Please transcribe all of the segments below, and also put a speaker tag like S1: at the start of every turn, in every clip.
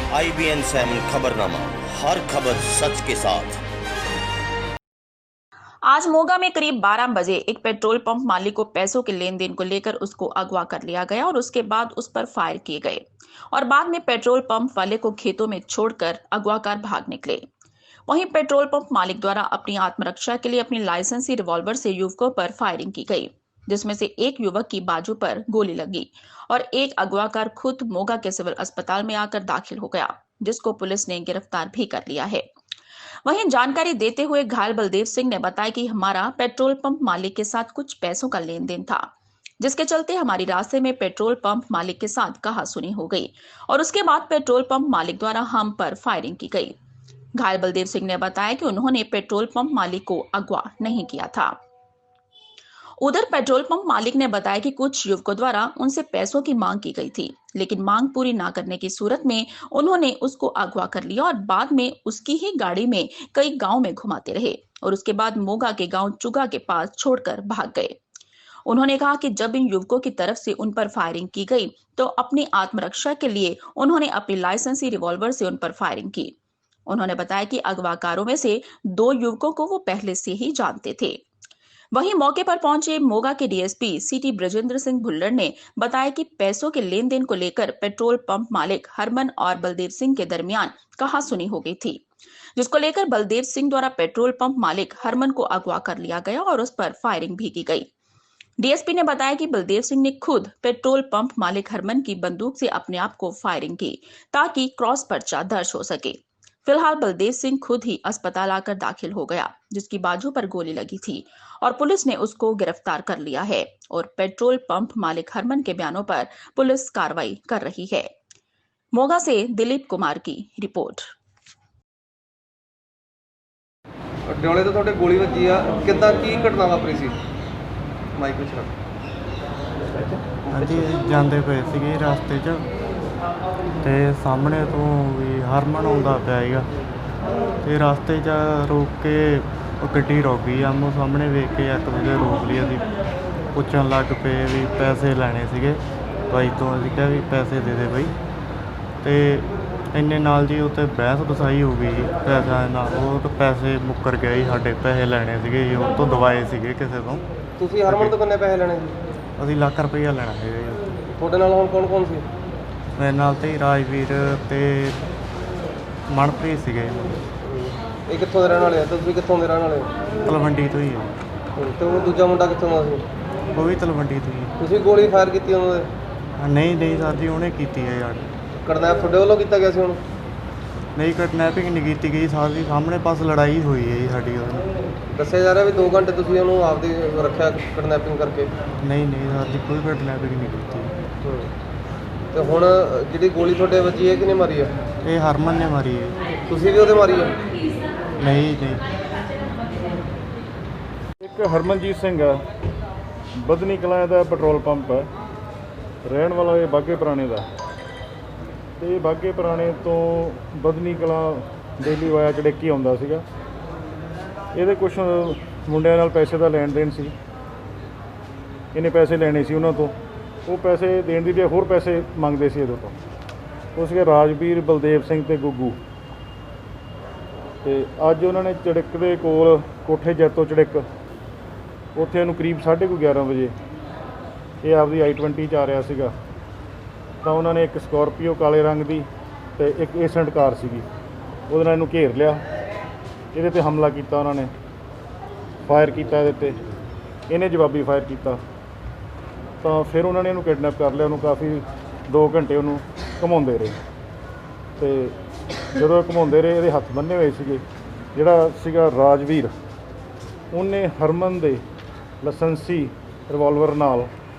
S1: IBN 7 खबरनामा, हर खबर सच के साथ।
S2: आज मोगा में करीब 12 बजे एक पेट्रोल पंप मालिक को पैसों के लेन देन को लेकर उसको अगवा कर लिया गया और उसके बाद उस पर फायर किए गए और बाद में पेट्रोल पंप वाले को खेतों में छोड़कर अगवाकार भाग निकले। वहीं पेट्रोल पंप मालिक द्वारा अपनी आत्मरक्षा के लिए अपनी लाइसेंसी रिवॉल्वर से युवकों पर फायरिंग की गई, जिसमें से एक युवक की बाजू पर गोली लगी और एक अगवाकार खुद मोगा के सिविल अस्पताल में आकर दाखिल हो गया, जिसको पुलिस ने गिरफ्तार भी कर लिया है। वहीं जानकारी देते हुए घायल बलदेव सिंह ने बताया कि हमारा पेट्रोल पंप मालिक के साथ कुछ पैसों का लेन देन था, जिसके चलते हमारी रास्ते में पेट्रोल पंप मालिक के साथ कहासुनी हो गई और उसके बाद पेट्रोल पंप मालिक द्वारा हम पर फायरिंग की गई। घायल बलदेव सिंह ने बताया कि उन्होंने पेट्रोल पंप मालिक को अगवा नहीं किया था। उधर पेट्रोल पंप मालिक ने बताया कि कुछ युवकों द्वारा उनसे पैसों की मांग की गई थी, लेकिन मांग पूरी ना करने की सूरत में उन्होंने उसको अगवा कर लिया और बाद में उसकी ही गाड़ी में कई गांव में घुमाते रहे और उसके बाद मोगा के गांव चुगा के पास छोड़कर भाग गए। उन्होंने कहा कि जब इन युवकों की तरफ से उन पर फायरिंग की गई तो अपनी आत्मरक्षा के लिए उन्होंने अपनी लाइसेंसी रिवॉल्वर से उन पर फायरिंग की। उन्होंने बताया कि अगवाकारों में से 2 युवकों को वो पहले से ही जानते थे। वहीं मौके पर पहुंचे मोगा के डीएसपी सिटी ब्रजेंद्र सिंह भुल्लर ने बताया कि पैसों के लेन देन को लेकर पेट्रोल पंप मालिक हरमन और बलदेव सिंह के दरमियान कहासुनी हो गई थी, जिसको लेकर बलदेव सिंह द्वारा पेट्रोल पंप मालिक हरमन को अगवा कर लिया गया और उस पर फायरिंग भी की गई। डीएसपी ने बताया कि बलदेव सिंह ने खुद पेट्रोल पंप मालिक हरमन की बंदूक से अपने आप को फायरिंग की ताकि क्रॉस पर्चा दर्ज हो सके। फिलहाल बलदेव सिंह खुद ही अस्पताल आकर दाखिल हो गया, जिसकी बाजू पर गोली लगी थी और पुलिस ने उसको गिरफ्तार कर लिया है और पेट्रोल पंप मालिक हरमन के बयानों पर पुलिस कार्रवाई कर रही है। मोगा से दिलीप कुमार की रिपोर्ट।
S3: ਡੋਲੇ ਤੋਂ ਤੁਹਾਡੇ ਗੋਲੀ ਵੱਜੀ ਆ, ਕਿੱਦਾਂ ਕੀ ਘਟਨਾ ਵਾਪਰੀ ਸੀ? ਮਾਈਕ ਵਿੱਚ ਰੱਖ।
S4: ਹਾਂਜੀ, ਜਾਂਦੇ ਪਏ ਸੀਗੇ ਰਸਤੇ 'ਚ ਤੇ ਸਾਹਮਣੇ ਤੋਂ ਵੀ ਹਰਮਨ ਆਉਂਦਾ ਪਿਆ ਸੀਗਾ ਤੇ ਰਸਤੇ 'ਚ ਰੋਕ ਕੇ ਉਹ ਗੱਡੀ ਰੁਕ ਗਈ। ਆਮੋ ਸਾਹਮਣੇ ਵੇਖ ਕੇ ਇੱਕ ਦੂਜੇ ਰੋਕ ਲਈ। ਅਸੀਂ ਪੁੱਛਣ ਲੱਗ ਪਏ ਵੀ ਪੈਸੇ ਲੈਣੇ ਸੀਗੇ ਬਾਈ ਤੋਂ। ਅਸੀਂ ਕਿਹਾ ਵੀ ਪੈਸੇ ਦੇ ਦੇ ਬਾਈ, ਤੇ ਇੰਨੇ ਨਾਲ ਜੀ ਉੱਥੇ ਬਹਿਸ ਬਸਾਈ ਹੋ ਗਈ ਪੈਸਿਆਂ ਦੇ ਨਾਲ। ਉਹ ਤਾਂ ਪੈਸੇ ਮੁੱਕਰ ਗਏ ਜੀ, ਸਾਡੇ ਪੈਸੇ ਲੈਣੇ ਸੀਗੇ ਜੀ, ਉਹ ਤੋਂ ਦਵਾਏ ਸੀਗੇ ਕਿਸੇ ਤੋਂ।
S3: ਤੁਸੀਂ ਹਰਮਨ ਤੋਂ ਕਿੰਨੇ ਪੈਸੇ ਲੈਣੇ ਸੀ?
S4: ਅਸੀਂ ਲੱਖ ਰੁਪਈਆ ਲੈਣਾ ਸੀਗਾ ਜੀ।
S3: ਤੁਹਾਡੇ ਨਾਲ ਹੁਣ ਕੌਣ ਕੌਣ ਸੀ?
S4: ਮੇਰੇ ਨਾਲ ਤੇ ਰਾਜਵੀਰ ਤੇ ਮਨਪ੍ਰੀਤ ਸੀਗੇ।
S3: ਇਹ ਕਿੱਥੋਂ ਦੇ ਰਹਿਣ ਵਾਲੇ ਆ ਤੇ ਤੁਸੀਂ ਕਿੱਥੋਂ ਦੇ ਰਹਿਣ ਵਾਲੇ ਹੋ?
S4: ਤਲਵੰਡੀ ਤੋਂ ਹੀ ਆ।
S3: ਤੇ ਉਹ ਦੂਜਾ ਮੁੰਡਾ ਕਿੱਥੋਂ ਦਾ ਸੀ?
S4: ਉਹ ਵੀ ਤਲਵੰਡੀ ਤੋਂ ਹੀ
S3: ਤੁਸੀਂ ਗੋਲੀ ਫਾਇਰ ਕੀਤੀ ਉਹਨਾਂ ਦੇ?
S4: ਨਹੀਂ ਨਹੀਂ ਸਰ ਜੀ, ਉਹਨੇ ਕੀਤੀ ਹੈ ਯਾਰ।
S3: ਕਿਡਨੈਪ ਤੁਹਾਡੇ ਵੱਲੋਂ ਕੀਤਾ ਗਿਆ ਸੀ? ਹੁਣ
S4: ਨਹੀਂ, ਕਿਡਨੈਪਿੰਗ ਨਹੀਂ ਕੀਤੀ ਗਈ ਸਾਡੀ, ਸਾਹਮਣੇ ਪਾਸ ਲੜਾਈ ਹੋਈ ਹੈ ਜੀ ਸਾਡੀ ਉਹਦੇ।
S3: ਦੱਸਿਆ ਜਾ ਰਿਹਾ ਵੀ 2 ਘੰਟੇ ਤੁਸੀਂ ਉਹਨੂੰ ਆਪਦੀ ਰੱਖਿਆ ਕਿਡਨੈਪਿੰਗ ਕਰਕੇ।
S4: ਨਹੀਂ ਨਹੀਂ ਸਰ ਜੀ, ਕੋਈ ਕਿਡਨੈਪਿੰਗ ਨਹੀਂ ਕੀਤੀ।
S3: ਤੇ ਹੁਣ ਜਿਹੜੀ ਗੋਲੀ ਤੁਹਾਡੇ ਵੱਜੀ ਹੈ ਕਿਹਨੇ ਮਾਰੀ ਆ?
S4: ਇਹ ਹਰਮਨ ਨੇ ਮਾਰੀ ਹੈ।
S3: ਤੁਸੀਂ ਵੀ ਉਹਦੇ ਮਾਰੀ ਆ?
S4: ਨਹੀਂ ਨਹੀਂ।
S5: ਇੱਕ ਹਰਮਨਜੀਤ ਸਿੰਘ ਆ, ਬਦਨੀ ਕਲਾਂ ਦਾ ਪੈਟਰੋਲ ਪੰਪ ਹੈ, ਰਹਿਣ ਵਾਲਾ ਇਹ ਬਾਘੇ ਪੁਰਾਣੇ ਦਾ। ਅਤੇ ਬਾਘੇ ਪੁਰਾਣੇ ਤੋਂ ਬਦਨੀ ਕਲਾਂ ਡੇਲੀ ਵਾਇਆ ਚੜੇਕੀ ਆਉਂਦਾ ਸੀਗਾ। ਇਹਦੇ ਕੁਛ ਮੁੰਡਿਆਂ ਨਾਲ ਪੈਸੇ ਦਾ ਲੈਣ ਦੇਣ ਸੀ, ਇਹਨੇ ਪੈਸੇ ਲੈਣੇ ਸੀ ਉਹਨਾਂ ਤੋਂ। ਉਹ ਪੈਸੇ ਦੇਣ ਦੀ ਬਜਾਏ ਹੋਰ ਪੈਸੇ ਮੰਗਦੇ ਸੀ ਇਹਦੇ ਤੋਂ। ਉਹ ਸੀਗੇ ਰਾਜਵੀਰ, ਬਲਦੇਵ ਸਿੰਘ ਅਤੇ ਗੁੱਗੂ। ਅਤੇ ਅੱਜ ਉਹਨਾਂ ਨੇ ਚੜਿੱਕ ਦੇ ਕੋਲ ਕੋਠੇ ਜੈਤੋ ਚੜਿੱਕ, ਉੱਥੇ ਇਹਨੂੰ ਕਰੀਬ 11:30 ਵਜੇ ਇਹ ਆਪਦੀ I-20 'ਚ ਆ ਰਿਹਾ ਸੀਗਾ, ਤਾਂ ਉਹਨਾਂ ਨੇ ਇੱਕ ਸਕੋਰਪੀਓ ਕਾਲੇ ਰੰਗ ਦੀ ਅਤੇ ਇੱਕ ਏਸੈਂਟ ਕਾਰ ਸੀਗੀ, ਉਹਦੇ ਨਾਲ ਇਹਨੂੰ ਘੇਰ ਲਿਆ। ਇਹਦੇ 'ਤੇ ਹਮਲਾ ਕੀਤਾ ਉਹਨਾਂ ਨੇ, ਫਾਇਰ ਕੀਤਾ ਇਹਦੇ 'ਤੇ, ਇਹਨੇ ਜਵਾਬੀ ਫਾਇਰ ਕੀਤਾ। ਤਾਂ ਫਿਰ ਉਹਨਾਂ ਨੇ ਇਹਨੂੰ ਕਿਡਨੈਪ ਕਰ ਲਿਆ। ਉਹਨੂੰ ਕਾਫੀ 2 ਘੰਟੇ ਉਹਨੂੰ ਘੁਮਾਉਂਦੇ ਰਹੇ ਅਤੇ ਜਦੋਂ ਘੁਮਾਉਂਦੇ ਰਹੇ ਇਹਦੇ ਹੱਥ ਬੰਨ੍ਹੇ ਹੋਏ ਸੀਗੇ। ਜਿਹੜਾ ਸੀਗਾ ਰਾਜਵੀਰ, ਉਹਨੇ ਹਰਮਨ ਦੇ ਲਾਇਸੈਂਸੀ ਰਿਵਾਲਵਰ ਨਾਲ,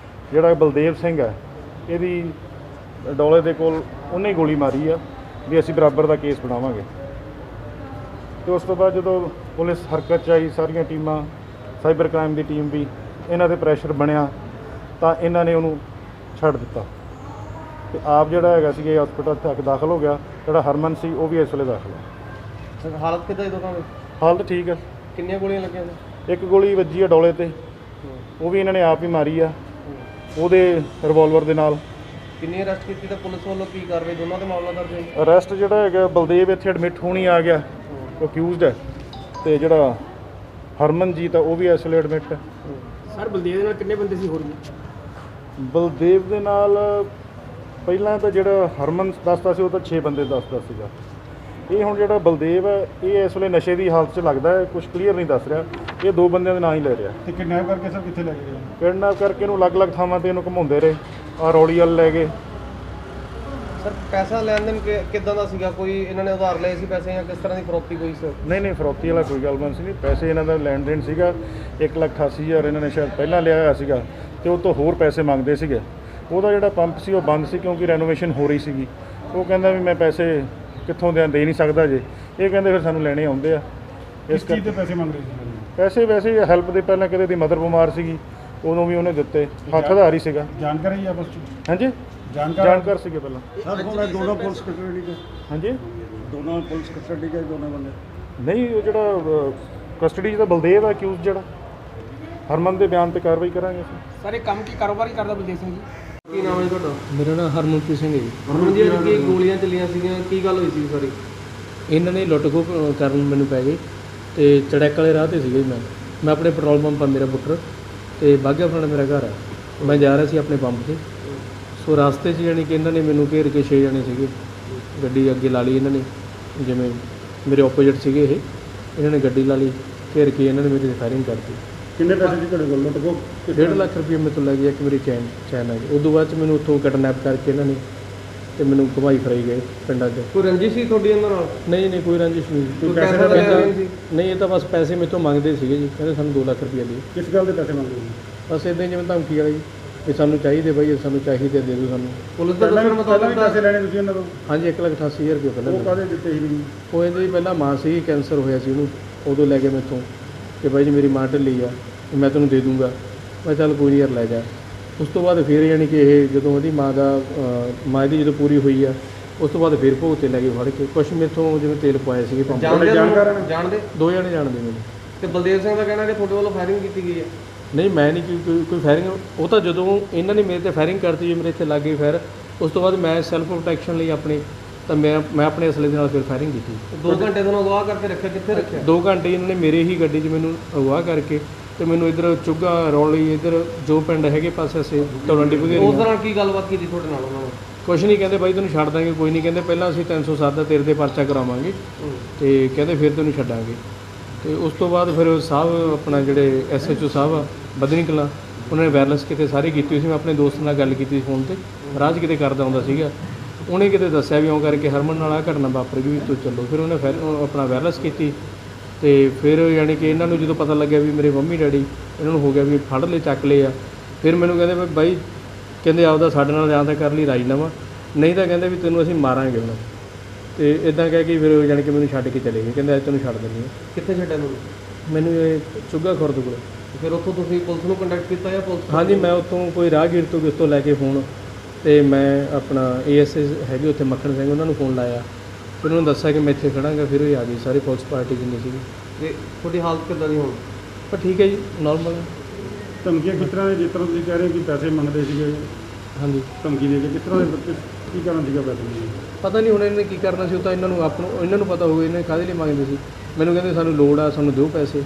S5: ਜਿਹੜਾ ਬਲਦੇਵ ਸਿੰਘ ਹੈ ਇਹਦੀ ਡੋਲੇ ਦੇ ਕੋਲ, ਉਹਨੇ ਗੋਲੀ ਮਾਰੀ ਆ ਵੀ ਅਸੀਂ ਬਰਾਬਰ ਦਾ ਕੇਸ ਬਣਾਵਾਂਗੇ। ਅਤੇ ਉਸ ਤੋਂ ਬਾਅਦ ਜਦੋਂ ਪੁਲਿਸ ਹਰਕਤ 'ਚ ਆਈ, ਸਾਰੀਆਂ ਟੀਮਾਂ, ਸਾਈਬਰ ਕ੍ਰਾਈਮ ਦੀ ਟੀਮ ਵੀ, ਇਹਨਾਂ 'ਤੇ ਪ੍ਰੈਸ਼ਰ ਬਣਿਆ, ਤਾਂ ਇਹਨਾਂ ਨੇ ਉਹਨੂੰ ਛੱਡ ਦਿੱਤਾ। ਅਤੇ ਆਪ ਜਿਹੜਾ ਹੈਗਾ ਸੀ ਹਸਪਤਾਲ ਤੱਕ ਦਾਖਲ ਹੋ ਗਿਆ। ਜਿਹੜਾ ਹਰਮਨ ਸੀ ਉਹ ਵੀ ਇਸ ਵੇਲੇ ਦਾਖਲ ਹੈ।
S3: ਹਾਲਤ ਕਿੱਦਾਂ ਹੈ ਦੋਨਾਂ ਦੀ?
S5: ਹਾਲਤ ਠੀਕ ਹੈ।
S3: ਕਿੰਨੀਆਂ ਗੋਲੀਆਂ ਲੱਗੀਆਂ ਨੇ?
S5: ਇੱਕ ਗੋਲੀ ਵੱਜੀ ਆ ਡੋਲੇ 'ਤੇ, ਉਹ ਵੀ ਇਹਨਾਂ ਨੇ ਆਪ ਹੀ ਮਾਰੀ ਆ ਉਹਦੇ ਰਿਵਾਲਵਰ ਦੇ ਨਾਲ।
S3: ਕਿੰਨੀ ਅਰੈਸਟ ਕੀਤੀ ਤਾਂ ਪੁਲਿਸ ਵੱਲੋਂ ਕੀ ਕਾਰਵਾਈ ਦੋਨਾਂ ਦੇ ਮਾਮਲਾ ਦਰਜ ਹੈ ਜੀ?
S5: ਅਰੈਸਟ ਜਿਹੜਾ ਹੈਗਾ ਬਲਦੇਵ ਇੱਥੇ ਐਡਮਿਟ ਹੋਣੀ ਆ ਗਿਆ, ਅਕਿਊਜ਼ਡ ਹੈ, ਤੇ ਜਿਹੜਾ ਹਰਮਨਜੀਤ ਆ ਉਹ ਵੀ ਇਸ ਵੇਲੇ ਐਡਮਿਟ ਹੈ।
S6: ਸਰ ਬਲਦੇਵ ਦੇ ਨਾਲ ਕਿੰਨੇ ਬੰਦੇ ਸੀ ਹੋਰ ਵੀ?
S5: ਬਲਦੇਵ ਦੇ ਨਾਲ ਪਹਿਲਾਂ ਤਾਂ ਜਿਹੜਾ ਹਰਮਨ ਦੱਸਦਾ ਸੀ ਉਹ ਤਾਂ 6 ਬੰਦੇ ਦੱਸਦਾ ਸੀਗਾ। ਇਹ ਹੁਣ ਜਿਹੜਾ ਬਲਦੇਵ ਹੈ ਇਹ ਇਸ ਵੇਲੇ ਨਸ਼ੇ ਦੀ ਹਾਲਤ 'ਚ ਲੱਗਦਾ ਹੈ, ਕੁਝ ਕਲੀਅਰ ਨਹੀਂ ਦੱਸ ਰਿਹਾ। ਇਹ 2 ਬੰਦਿਆਂ ਦੇ ਨਾਂ ਹੀ ਲੈ ਰਿਹਾ।
S6: ਤੇ ਕਿਡਨੈਪ ਕਰਕੇ ਸਰ ਕਿੱਥੇ ਲੈ ਕੇ ਗਏ?
S5: ਕਿਡਨੈਪ ਕਰਕੇ ਇਹਨੂੰ ਅਲੱਗ-ਅਲੱਗ ਥਾਵਾਂ ਤੇ ਇਹਨੂੰ ਘੁਮਾਉਂਦੇ ਰਹੇ, ਆ ਰੌਲੀ ਵੱਲ ਲੈ ਗਏ।
S3: ਸਰ ਪੈਸਾ ਲੈਣ ਦੇਣ ਕਿੱਦਾਂ ਦਾ ਸੀਗਾ? ਕੋਈ ਇਹਨਾਂ ਨੇ ਉਧਾਰ ਲਏ ਸੀ ਪੈਸੇ ਜਾਂ ਕਿਸ ਤਰ੍ਹਾਂ ਦੀ ਫਰੋਤੀ ਕੋਈ ਸੀ?
S5: ਨਹੀਂ ਫਰੋਤੀ ਵਾਲਾ ਕੋਈ ਗੱਲਬਾਤ ਸੀ ਨਹੀਂ। ਪੈਸੇ ਇਹਨਾਂ ਦਾ ਲੈਣ ਦੇਣ ਸੀਗਾ, 1,88,000 ਇਹਨਾਂ ਨੇ ਸ਼ਾਇਦ ਪਹਿਲਾਂ ਲਿਆ ਹੋਇਆ ਸੀਗਾ ਤੇ ਉਹ ਤੋਂ ਹੋਰ ਪੈਸੇ ਮੰਗਦੇ ਸੀਗੇ। ਉਹਦਾ ਜਿਹੜਾ ਪੰਪ ਸੀ ਉਹ ਬੰਦ ਸੀ ਕਿਉਂਕਿ ਰੈਨੋਵੇਸ਼ਨ ਹੋ ਰਹੀ ਸੀਗੀ। ਉਹ ਕਹਿੰਦਾ ਵੀ ਮੈਂ ਪੈਸੇ ਕਿੱਥੋਂ ਦੇ ਨਹੀਂ ਸਕਦਾ ਜੇ। ਇਹ ਕਹਿੰਦੇ ਫਿਰ ਸਾਨੂੰ ਲੈਣੇ ਆਉਂਦੇ ਆ।
S6: ਇਸ ਚੀਜ਼ ਤੇ ਪੈਸੇ ਮੰਗ ਰਹੇ ਸੀ?
S5: ਪੈਸੇ ਵੈਸੇ ਹੈਲਪ ਦੇ, ਪਹਿਲਾਂ ਕਿਤੇ ਦੀ ਮਦਰ ਬਿਮਾਰ ਸੀਗੀ ਉਦੋਂ ਵੀ ਉਹਨੇ ਦਿੱਤੇ, ਹੱਥ ਆਧਾਰ ਹੀ ਸੀਗਾ।
S6: ਜਾਣਕਾਰੀ ਆ ਬਸ?
S5: ਹਾਂਜੀ ਜਾਣਕਾਰ ਸੀਗੇ ਪਹਿਲਾਂ।
S6: ਸਰ ਹੁਣ ਦੋਨੋਂ ਪੁਲਿਸ ਕਸਟਡੀ ਦੇ?
S5: ਹਾਂਜੀ
S6: ਦੋਨੋਂ ਪੁਲਿਸ ਕਸਟਡੀ ਦੇ ਦੋਨੋਂ ਬੰਦੇ?
S5: ਨਹੀਂ, ਉਹ ਜਿਹੜਾ ਕਸਟਡੀ 'ਚ ਤਾਂ ਬਲਦੇਵ ਆ ਅਕਿਊਜ਼ ਜਿਹੜਾ। ਹਰਮਨ ਦੇ ਬਿਆਨ ਤੇ ਕਾਰਵਾਈ ਕਰਾਂਗੇ ਅਸੀਂ।
S6: ਸਰ ਇਹ ਕੰਮ ਕੀ ਕਾਰੋਬਾਰ ਹੀ ਕਰਦਾ ਬਲਦੇਵ ਸਿੰਘ ਜੀ?
S3: ਕੀ ਨਾਮ ਹੈ ਤੁਹਾਡਾ?
S7: ਮੇਰਾ ਨਾਮ ਹਰਮਨਪ੍ਰੀਤ ਸਿੰਘ ਹੈ ਜੀ।
S3: ਹਰਮਨ ਜੀ, ਅੱਜ ਕੀ ਗੋਲੀਆਂ ਚੱਲੀਆਂ ਸੀਗੀਆਂ, ਕੀ ਗੱਲ ਹੋਈ ਸੀ ਸਾਰੀ?
S7: ਇਹਨਾਂ ਨੇ ਲੁੱਟ ਖੋਹ ਕਰਨ ਮੈਨੂੰ ਪੈ ਗਏ ਤੇ ਚੜੈਕ ਵਾਲੇ ਰਾਹ ਤੇ ਸੀਗੇ। ਮੈਂ ਆਪਣੇ ਪੈਟਰੋਲ ਪੰਪ ਆ ਮੇਰਾ ਬੁੱਟਰ ਤੇ ਬਾਘਾ ਪੁਰਾਣਾ ਮੇਰਾ ਘਰ ਹੈ। ਮੈਂ ਜਾ ਰਿਹਾ ਸੀ ਆਪਣੇ ਪੰਪ ਤੇ, ਸੋ ਰਸਤੇ 'ਚ ਜਾਣੀ ਕਿ ਇਹਨਾਂ ਨੇ ਮੈਨੂੰ ਘੇਰ ਕੇ 6 ਜਣੇ ਸੀਗੇ, ਗੱਡੀ ਅੱਗੇ ਲਾ ਲਈ ਇਹਨਾਂ ਨੇ, ਜਿਵੇਂ ਮੇਰੇ ਆਪੋਜ਼ਿਟ ਸੀਗੇ ਇਹਨਾਂ ਨੇ ਗੱਡੀ ਲਾ ਲਈ, ਘੇਰ ਕੇ ਇਹਨਾਂ ਨੇ ਮੇਰੇ 'ਤੇ ਫਾਇਰਿੰਗ ਕਰਤੀ।
S6: ਕਿੰਨੇ ਪੈਸੇ ਦੀ ਤੁਹਾਡੇ ਕੋਲ ਲੁੱਟ ਖੋਹ?
S7: 1.5 ਲੱਖ ਰੁਪਏ ਮੇਰੇ ਤੋਂ ਲੈ ਗਿਆ, ਇੱਕ ਮੇਰੀ ਚੈਨ ਆ ਗਈ। ਉਸ ਤੋਂ ਬਾਅਦ 'ਚ ਮੈਨੂੰ ਉੱਥੋਂ ਕਿਡਨੈਪ ਕਰਕੇ ਇਹਨਾਂ ਨੇ ਤੇ ਮੈਨੂੰ ਘੁਮਾਈ ਫਰਾਈ ਗਏ ਪਿੰਡਾਂ 'ਚ।
S3: ਕੋਈ ਰੰਜਿਸ਼ ਸੀ ਤੁਹਾਡੀ ਇਹਨਾਂ ਨਾਲ?
S7: ਨਹੀਂ ਕੋਈ ਰੰਜਿਸ਼ ਨਹੀਂ।
S3: ਕੋਈ ਪੈਸੇ ਤਾਂ ਲੈ ਰਹੇ ਸੀ?
S7: ਨਹੀਂ, ਇਹ ਤਾਂ ਬਸ ਪੈਸੇ ਮੇਰੇ ਤੋਂ ਮੰਗਦੇ ਸੀਗੇ ਜੀ, ਕਹਿੰਦੇ ਸਾਨੂੰ 2 ਲੱਖ ਰੁਪਏ ਦਿਓ।
S6: ਕਿਸ ਗੱਲ ਦੇ ਪੈਸੇ ਮੰਗਦੇ ਸੀ?
S7: ਬਸ ਇਦਾਂ ਜਿਵੇਂ ਧਮਕੀ ਵਾਲੀ ਵੀ ਸਾਨੂੰ ਚਾਹੀਦੇ ਬਾਈ, ਸਾਨੂੰ ਚਾਹੀਦੇ ਦੇ ਦਿਓ ਸਾਨੂੰ।
S3: ਪੁਲਿਸ ਦੇ ਦੱਸਣ ਮੁਤਾਬਕ
S6: ਪੈਸੇ ਲੈਣੇ ਤੁਸੀਂ ਉਹਨਾਂ ਤੋਂ?
S7: ਹਾਂਜੀ 1,88,000 ਰੁਪਏ ਪਹਿਲਾਂ
S6: ਉਹ
S7: ਦਿੱਤੇ।
S6: ਕਾਹਦੇ ਦਿੱਤੇ ਸੀ?
S7: ਉਹ ਇਹਦੇ ਪਹਿਲਾਂ ਮਾਂ ਸੀ, ਕੈਂਸਰ ਹੋਇਆ ਸੀ ਉਹਨੂੰ, ਉਦੋਂ ਲੈ ਕੇ ਮੈਥੋਂ ਕਿ ਬਾਈ ਜੀ ਮੇਰੀ ਮਾਂ ਢਿੱਲੀ ਆ, ਮੈਂ ਤੈਨੂੰ ਦੇ ਦੂੰਗਾ। ਮੈਂ ਚੱਲ ਕੋਈ ਨਹੀਂ ਯਾਰ ਲੈ ਜਾ। ਉਸ ਤੋਂ ਬਾਅਦ ਫਿਰ ਯਾਨੀ ਕਿ ਇਹ ਜਦੋਂ ਉਹਦੀ ਮਾਂ ਦੀ ਜਦੋਂ ਪੂਰੀ ਹੋਈ ਆ, ਉਸ ਤੋਂ ਬਾਅਦ ਫਿਰ ਭੋਗ ਤੇ ਲੈ ਕੇ ਫੜ ਕੇ ਕੁਛ ਮੇਥੋਂ ਜਿਵੇਂ ਤੇਲ ਪਵਾਏ ਸੀਗੇ ਪੰਪ।
S3: ਜਾਣਦੇ?
S7: 2 ਜਣੇ ਜਾਣਦੇ ਮੈਨੂੰ।
S3: ਤੇ ਬਲਦੇਵ ਸਿੰਘ ਦਾ ਕਹਿਣਾ ਕਿ ਤੁਹਾਡੇ ਵੱਲੋਂ ਫਾਇਰਿੰਗ ਕੀਤੀ ਗਈ ਹੈ?
S7: ਨਹੀਂ ਮੈਂ ਨਹੀਂ ਕੋਈ ਫਾਇਰਿੰਗ, ਉਹ ਤਾਂ ਜਦੋਂ ਇਹਨਾਂ ਨੇ ਮੇਰੇ ਤੇ ਫਾਇਰਿੰਗ ਕਰਤੀ ਜੀ, ਮੇਰੇ ਇੱਥੇ ਲੱਗ ਗਈ ਫਾਇਰ। ਉਸ ਤੋਂ ਬਾਅਦ ਮੈਂ ਸੈਲਫ ਪ੍ਰੋਟੈਕਸ਼ਨ ਲਈ ਆਪਣੀ ਤਾਂ ਮੈਂ ਆਪਣੇ ਅਸਲੇ ਦੇ ਨਾਲ ਫਿਰ ਫਾਇਰਿੰਗ ਕੀਤੀ।
S3: 2 ਘੰਟੇ ਤੁਹਾਨੂੰ ਅਗਵਾ ਕਰਕੇ ਰੱਖਿਆ, ਕਿੱਥੇ ਰੱਖਿਆ?
S7: 2 ਘੰਟੇ ਇਹਨਾਂ ਨੇ ਮੇਰੇ ਹੀ ਗੱਡੀ 'ਚ ਮੈਨੂੰ ਅਗਵਾ ਕਰਕੇ ਤੇ ਮੈਨੂੰ ਇੱਧਰ ਚੁੱਗਾ ਰੌਲੀ, ਇੱਧਰ ਜੋ ਪਿੰਡ ਹੈਗੇ ਪਾਸੇ ਅਸੀਂ ਤਲਵੰਡੀ
S3: ਉਸ
S7: ਭਗੇਰੀ।
S3: ਦੌਰਾਨ ਕੀ ਗੱਲਬਾਤ ਕੀਤੀ ਤੁਹਾਡੇ ਨਾਲ ਉਹਨਾਂ ਨੇ?
S7: ਕੁਛ ਨਹੀਂ, ਕਹਿੰਦੇ ਬਾਈ ਤੈਨੂੰ ਛੱਡ ਦਾਂਗੇ, ਕੋਈ ਨਹੀਂ, ਕਹਿੰਦੇ ਪਹਿਲਾਂ ਅਸੀਂ 307 ਦਾ ਤੇਰੇ 'ਤੇ ਪਰਚਾ ਕਰਾਵਾਂਗੇ ਤੇ ਕਹਿੰਦੇ ਫਿਰ ਤੈਨੂੰ ਛੱਡਾਂਗੇ। ਤੇ ਉਸ ਤੋਂ ਬਾਅਦ ਫਿਰ ਸਾਹਿਬ ਆਪਣਾ ਜਿਹੜੇ SHO ਸਾਹਿਬ ਆ ਬਦਨੀ ਕਲਾਂ, ਉਹਨਾਂ ਨੇ ਵਾਇਰਲੈਸ ਕਿਤੇ ਸਾਰੀ ਕੀਤੀ ਹੋਈ ਸੀ। ਮੈਂ ਆਪਣੇ ਦੋਸਤ ਨਾਲ ਗੱਲ ਕੀਤੀ ਫੋਨ ਤੇ, ਰਾਜ ਕਿਤੇ ਕਰਦਾ ਹੁੰਦਾ ਸੀਗਾ, ਉਹਨੇ ਕਿਤੇ ਦੱਸਿਆ ਵੀ ਇਉਂ ਕਰਕੇ ਹਰਮਨ ਨਾਲ ਆ ਘਟਨਾ ਵਾਪਰ ਗਈ, ਤੂੰ ਚੱਲੋ। ਫਿਰ ਉਹਨੇ ਆਪਣਾ ਵਾਇਰਲੈਸ ਕੀਤੀ ਤੇ ਫਿਰ ਯਾਨੀ ਕਿ ਇਹਨਾਂ ਨੂੰ ਜਦੋਂ ਪਤਾ ਲੱਗਿਆ ਵੀ ਮੇਰੇ ਮੰਮੀ ਡੈਡੀ ਇਹਨਾਂ ਨੂੰ ਹੋ ਗਿਆ ਵੀ ਫੜ ਲਏ ਚੱਕ ਲਏ ਆ, ਫਿਰ ਮੈਨੂੰ ਕਹਿੰਦੇ ਬਾਈ ਕਹਿੰਦੇ ਆਪਦਾ ਸਾਡੇ ਨਾਲ ਜਾਂ ਤਾਂ ਕਰ ਲਈ ਰਾਜੀਨਾਮਾ, ਨਹੀਂ ਤਾਂ ਕਹਿੰਦੇ ਵੀ ਤੈਨੂੰ ਅਸੀਂ ਮਾਰਾਂਗੇ ਹੁਣ। ਤੇ ਇਦਾਂ ਕਹਿ ਕੇ ਫਿਰ ਯਾਨੀ ਕਿ ਮੈਨੂੰ ਛੱਡ ਕੇ ਚਲੇ ਗਏ, ਕਹਿੰਦੇ ਅੱਜ ਤੈਨੂੰ ਛੱਡ ਦਿੰਦੇ ਹਾਂ।
S3: ਕਿੱਥੇ ਛੱਡਿਆ
S7: ਮੈਨੂੰ ਇਹ ਚੁੱਗਾ ਖੁਰਦ ਕੋਲ।
S3: ਫਿਰ ਉੱਥੋਂ ਤੁਸੀਂ ਪੁਲਿਸ ਨੂੰ ਕੰਟੈਕਟ ਕੀਤਾ ਜਾਂ ਪੁਲਿਸ?
S7: ਹਾਂਜੀ, ਮੈਂ ਉੱਥੋਂ ਕੋਈ ਰਾਹਗੀਰ ਤੋਂ ਕਿਸ ਤੋਂ ਲੈ ਕੇ ਫੋਨ, ਤੇ ਮੈਂ ਆਪਣਾ ASA ਹੈਗੇ ਉੱਥੇ ਮੱਖਣ ਸਿੰਘ, ਉਹਨਾਂ ਨੂੰ ਫੋਨ ਲਾਇਆ, ਫਿਰ ਉਹਨੂੰ ਦੱਸਿਆ ਕਿ ਮੈਂ ਇੱਥੇ ਖੜਾਂਗਾ। ਫਿਰ ਉਹ ਆ ਗਈ ਸਾਰੀ ਪੁਲਿਸ ਪਾਰਟੀ ਜਿੰਨੀ ਸੀਗੀ।
S3: ਤੇ ਤੁਹਾਡੀ ਹਾਲਤ ਕਿੱਦਾਂ ਦੀ ਹੁਣ?
S7: ਪਰ ਠੀਕ ਹੈ ਜੀ, ਨਾਰਮਲ ਹੈ।
S6: ਧਮਕੀਆਂ ਕਿਸ ਤਰ੍ਹਾਂ ਦੇ, ਜਿਸ ਤਰ੍ਹਾਂ ਤੁਸੀਂ ਕਹਿ ਰਹੇ ਕਿ ਪੈਸੇ ਮੰਗਦੇ ਸੀਗੇ,
S7: ਹਾਂਜੀ
S6: ਧਮਕੀ ਦੇ ਕੇ ਕਿਸ ਤਰ੍ਹਾਂ ਦੇ, ਕੀ ਕਰਨ ਸੀਗਾ ਪੈਸੇ ਮੰਗਦੇ?
S7: ਪਤਾ ਨਹੀਂ ਹੁਣ ਇਹਨਾਂ ਨੇ ਕੀ ਕਰਨਾ ਸੀ, ਉਹ ਤਾਂ ਇਹਨਾਂ ਨੂੰ ਪਤਾ ਹੋਊਗਾ ਇਹਨਾਂ ਕਾਹਦੇ ਲਈ ਮੰਗਦੇ ਸੀ। ਮੈਨੂੰ ਕਹਿੰਦੇ ਸਾਨੂੰ ਲੋੜ ਆ, ਸਾਨੂੰ ਦਿਓ ਪੈਸੇ।